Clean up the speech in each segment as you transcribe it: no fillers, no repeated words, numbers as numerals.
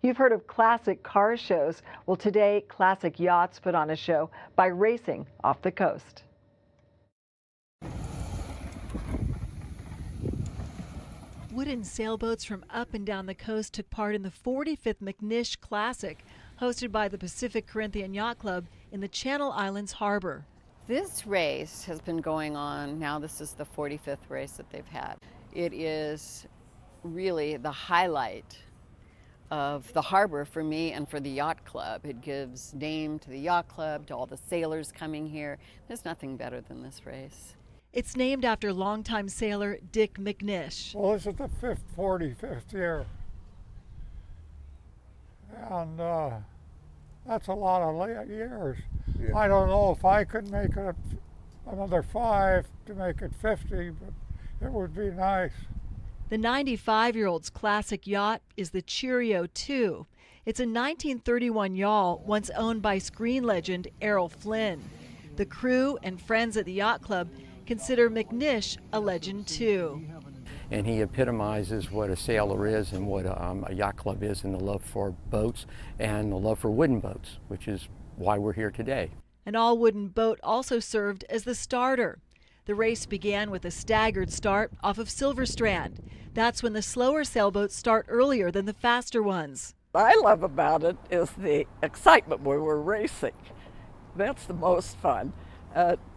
You've heard of classic car shows. Well, today, Classic Yachts put on a show by racing off the coast. Wooden sailboats from up and down the coast took part in the 45th McNish Classic, hosted by the Pacific Corinthian Yacht Club in the Channel Islands Harbor. This race has been going on, now this is the 45th race that they've had. It is really the highlight of the harbor for me and for the yacht club. It gives name to the yacht club, to all the sailors coming here. There's nothing better than this race. It's named after longtime sailor Dick McNish. Well, this is the 45th year. And that's a lot of years. Yeah. I don't know if I could make it another 5 to make it 50, but it would be nice. The 95-year-old's classic yacht is the Cheerio 2. It's a 1931 yawl once owned by screen legend Errol Flynn. The crew and friends at the yacht club consider McNish a legend too. And he epitomizes what a sailor is and what a yacht club is, and the love for boats and the love for wooden boats, which is why we're here today. An all-wooden boat also served as the starter. The race began with a staggered start off of Silver Strand. That's when the slower sailboats start earlier than the faster ones. What I love about it is the excitement when we're racing. That's the most fun.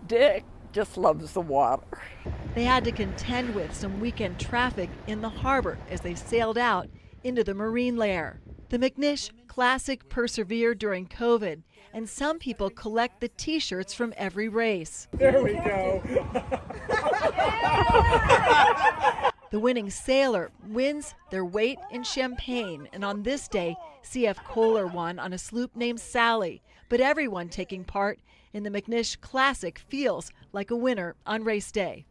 Dick just loves the water. They had to contend with some weekend traffic in the harbor as they sailed out into the marine layer. The McNish Classic persevered during COVID, and some people collect the t-shirts from every race. There we go. The winning sailor wins their weight in champagne, and on this day, C.F. Kohler won on a sloop named Sally. But everyone taking part in the McNish Classic feels like a winner on race day.